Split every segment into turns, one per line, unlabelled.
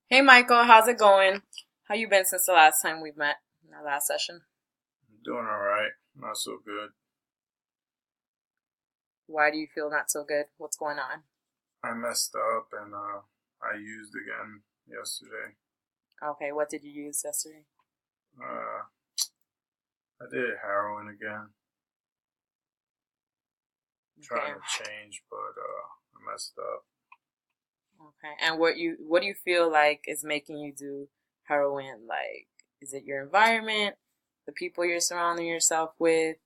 Hey Michael, how's it going? How you been since the last time we met in our last session?
Doing all right. Not so good.
Why do you feel not so good? What's going on?
I messed up and I used again yesterday.
Okay, what did you use yesterday?
Uh, I did heroin again, trying
Okay,
to change, but I messed up.
okay. And what do you feel like is making you do heroin? Like, is it your environment, the people you're surrounding yourself with?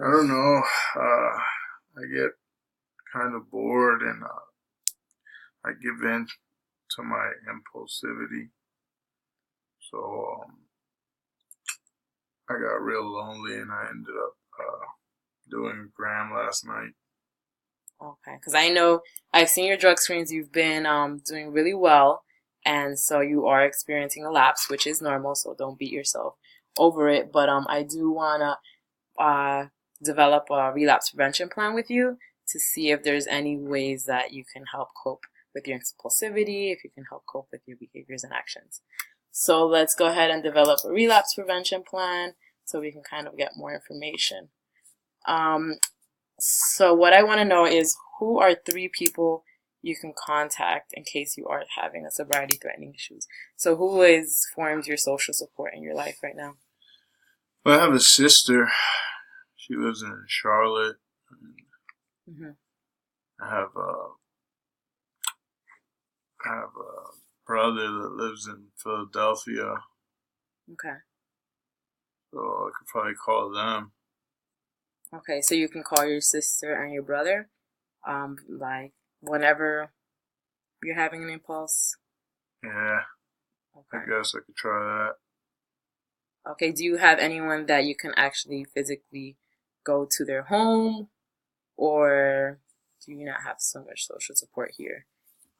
I
Mm,
don't know. I get kind of bored and I give in to my impulsivity. So I got real lonely and I ended up doing a gram last night.
okay, because I know I've seen your drug screens. You've been doing really well, and so you are experiencing a lapse, which is normal. So don't beat yourself over it. But I do wanna develop a relapse prevention plan with you to see if there's any ways that you can help cope with your impulsivity, if you can help cope with your behaviors and actions. So let's go ahead and develop a relapse prevention plan so we can kind of get more information. Um, so what I want to know is who are three people you can contact in case you are having a sobriety threatening issues. So who is forms your social support in your life right now?
But I have a sister. She lives in Charlotte.
Mm-hmm.
I have a brother that lives in Philadelphia,
Okay.
so I could probably call them.
Okay, so you can call your sister and your brother, like whenever you're having an impulse.
Yeah, I
Okay.
guess I could try that.
Okay, do you have anyone that you can actually physically go to their home, or do you not have so much social support here?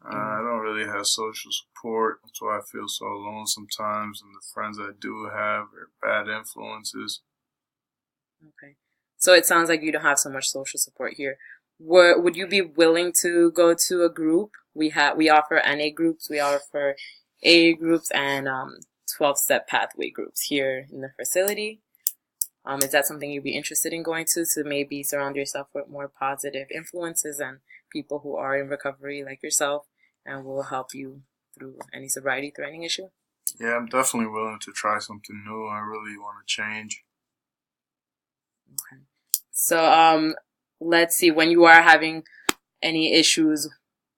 I
In
don't really have social support. That's why I feel so alone sometimes, and the friends I do have are bad influences.
okay, so it sounds like you don't have so much social support here. Would you be willing to go to a group? We offer NA groups, we offer AA groups, and 12-step pathway groups here in the facility. Is that something you'd be interested in going to maybe surround yourself with more positive influences and people who are in recovery like yourself and will help you through any sobriety threatening issue?
Yeah, I'm definitely willing to try something new. I really want to change.
Okay. So, let's see, when you are having any issues,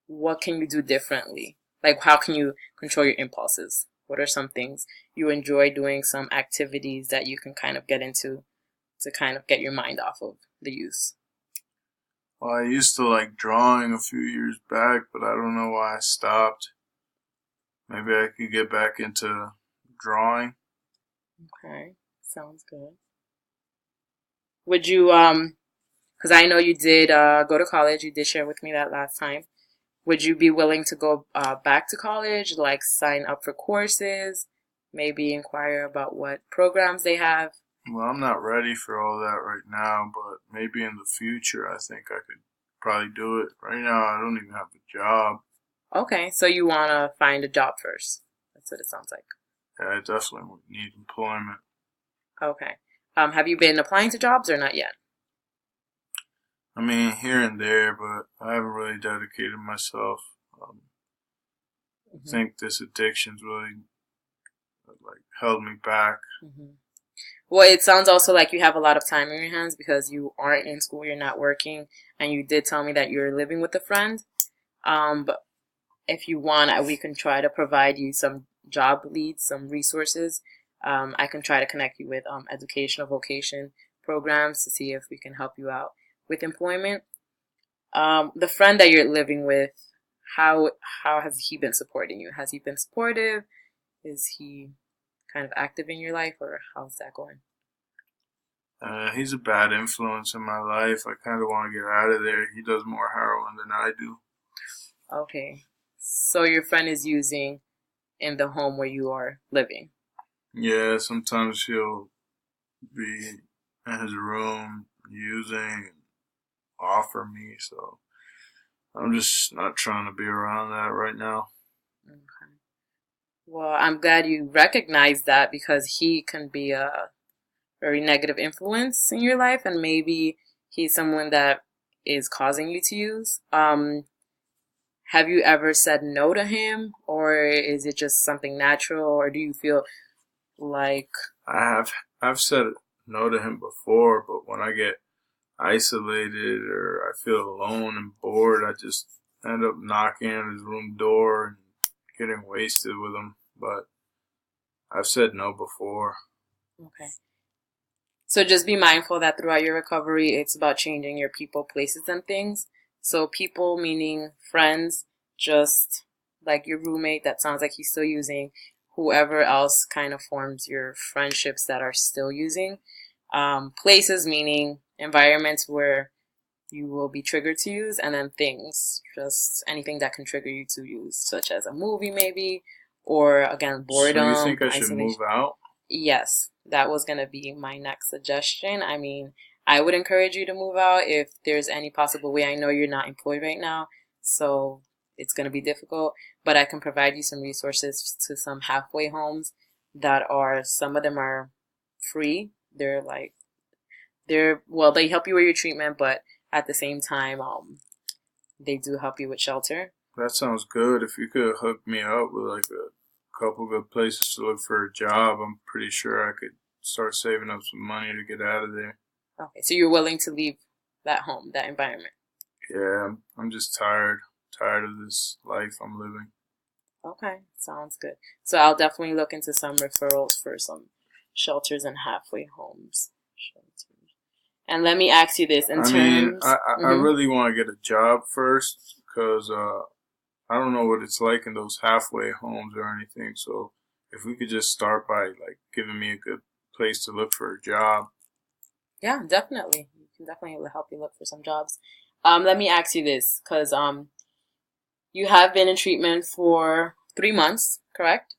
what can you do differently? Like, how can you control your impulses? What are some things you enjoy doing, some activities that you can kind of get into to kind of get your mind off of the use?
Well, I used to like drawing a few years back, but I don't know why I stopped. Maybe I could get back into drawing.
Okay, sounds good. Would you, because I know you did go to college, you did share with me that last time. Would you be willing to go back to college, like sign up for courses, maybe inquire about what programs they have?
Well, I'm not ready for all that right now, but maybe in the future I think I could probably do it. Right now I don't even have a job.
Okay, so you want to find a job first. That's what it sounds like.
Yeah, I definitely would need employment.
Okay. Have you been applying to jobs or not yet?
I mean, here and there, but I haven't really dedicated myself. I
Hmm.
think this addiction's really like held me back.
Hmm. Well, it sounds also like you have a lot of time in your hands because you aren't in school, you're not working, and you did tell me that you're living with a friend. But if you want, we can try to provide you some job leads, some resources. I can try to connect you with educational vocation programs to see if we can help you out with employment. The friend that you're living with, how how has he been supporting you? Has he been supportive? Is he kind of active in your life, or how's that going?
He's a bad influence in my life. I kind of want to get out of there. He does more heroin than I do.
Okay, so your friend is using in the home where you are living.
Yeah, sometimes he'll be in his room using and offer me, so I'm just not trying to be around that right now.
Okay. Well, I'm glad you recognize that because he can be a very negative influence in your life, and maybe he's someone that is causing you to use. Have you ever said no to him, or is it just something natural, or do you feel like,
I have I've said no to him before, but when I get isolated or I feel alone and bored, I just end up knocking on his room door and getting wasted with him. But I've said no before.
okay. So just be mindful that throughout your recovery, it's about changing your people, places, and things. So people meaning friends, just like your roommate that sounds like he's still using, whoever else kind of forms your friendships that are still using. Places meaning environments where you will be triggered to use, and then things, just anything that can trigger you to use, such as a movie maybe, or again,
So you
boredom,
think I should move
isolation.
out?
Yes, that was going to be my next suggestion. I mean, I would encourage you to move out if there's any possible way. I know you're not employed right now, so it's going to be difficult, but I can provide you some resources to some halfway homes that are, some of them are free. Well, they help you with your treatment, but at the same time, they do help you with shelter.
That sounds good. If you could hook me up with like a couple good places to look for a job, I'm pretty sure I could start saving up some money to get out of there.
Okay, so you're willing to leave that home, that environment.
Yeah, I'm just tired of this life I'm living.
Okay, sounds good. So I'll definitely look into some referrals for some shelters and halfway homes. Shelters. And let me ask you this in
I mean,
terms.
I really want to get a job first because I don't know what it's like in those halfway homes or anything. So if we could just start by like giving me a good place to look for a job.
Yeah, definitely. You can definitely help you look for some jobs. Let me ask you this, because you have been in treatment for 3 months, correct?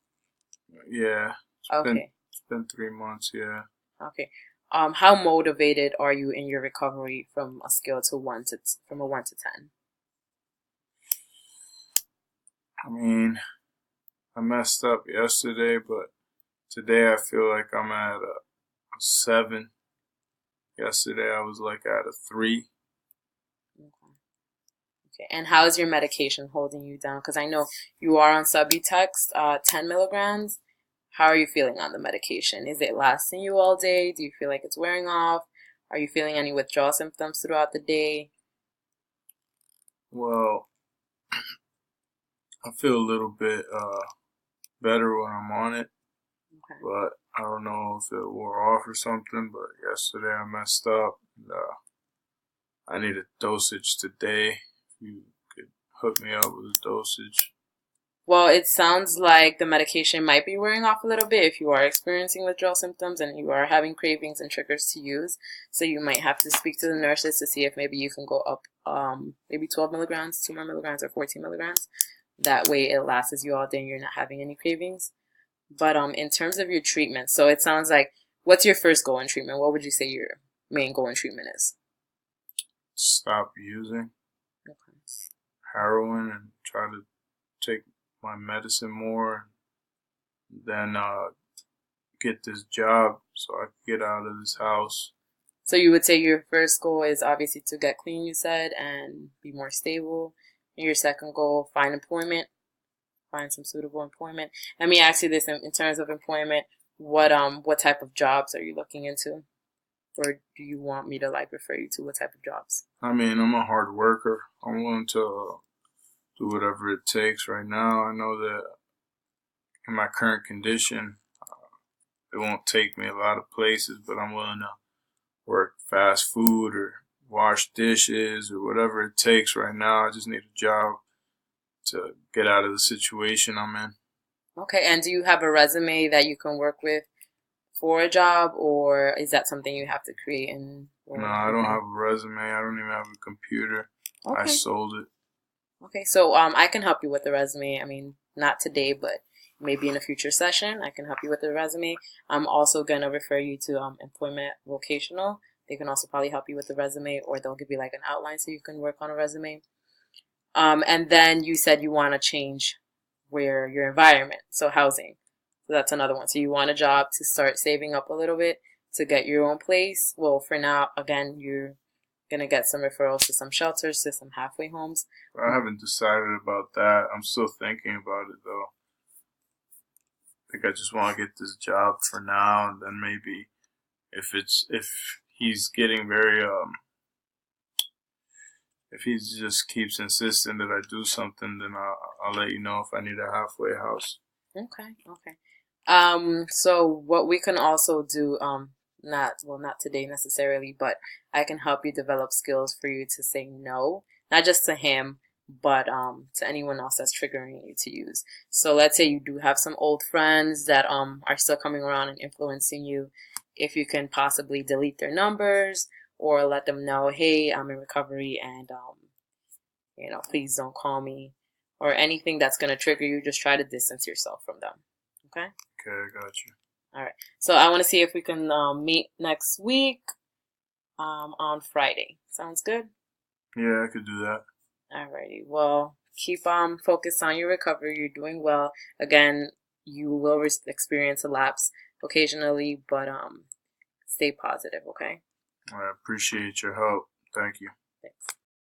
Yeah,
Okay.
it's been 3 months. Yeah.
Okay. How motivated are you in your recovery from a scale to from a 1 to 10?
I mean, I messed up yesterday, but today I feel like I'm at a 7. Yesterday I was like at a 3.
Okay. Okay. And how is your medication holding you down? Because I know you are on Subutex, 10 milligrams. How are you feeling on the medication? Is it lasting you all day? Do you feel like it's wearing off? Are you feeling any withdrawal symptoms throughout the day?
Well, I feel a little bit better when I'm on it,
Okay.
but I don't know if it wore off or something. But yesterday I messed up, and I need a dosage today. If you could hook me up with a dosage.
Well, it sounds like the medication might be wearing off a little bit if you are experiencing withdrawal symptoms and you are having cravings and triggers to use. So you might have to speak to the nurses to see if maybe you can go up maybe 12 milligrams, 2 more milligrams, or 14 milligrams. That way it lasts you all day and you're not having any cravings. But in terms of your treatment, so it sounds like, what's your first goal in treatment? What would you say your main goal in treatment is?
Stop using
Okay.
heroin and try to take my medicine more, and then get this job so I can get out of this house.
So you would say your first goal is obviously to get clean, you said, and be more stable. And your second goal, find employment, find some suitable employment. Let me ask you this in terms of employment, what type of jobs are you looking into? Or do you want me to like refer you to what type of jobs?
I mean, I'm a hard worker. I'm willing to do whatever it takes right now. I know that in my current condition, it won't take me a lot of places, but I'm willing to work fast food or wash dishes or whatever it takes right now. I just need a job to get out of the situation I'm in.
Okay, and do you have a resume that you can work with for a job, or is that something you have to create in
No,
or
I don't
anything?
have a resume. I don't even have a computer. I
Okay.
sold it.
Okay, so I can help you with the resume. I mean, not today, but maybe in a future session, I can help you with the resume. I'm also gonna refer you to Employment Vocational. They can also probably help you with the resume, or they'll give you like an outline so you can work on a resume. And then you said you want to change where your environment, so housing. So that's another one. So you want a job to start saving up a little bit to get your own place. Well, for now, again, you're gonna get some referrals to some shelters, to some halfway homes.
I haven't decided about that. I'm still thinking about it though. I think I just want to get this job for now, and then maybe if he's getting very if he just keeps insisting that I do something, then I'll let you know if I need a halfway house.
Okay, okay. So what we can also do, not today necessarily, but I can help you develop skills for you to say no, not just to him, but to anyone else that's triggering you to use. So let's say you do have some old friends that are still coming around and influencing you. If you can possibly delete their numbers or let them know, hey, I'm in recovery and please don't call me, or anything that's going to trigger you, just try to distance yourself from them. Okay?
Okay, I got you.
All right. So I want to see if we can meet next week on Friday. Sounds good?
Yeah, I could do that.
Alrighty. Well, keep focused on your recovery. You're doing well. Again, you will experience a lapse occasionally, but stay positive, okay?
I appreciate your help. Thank you.
Thanks.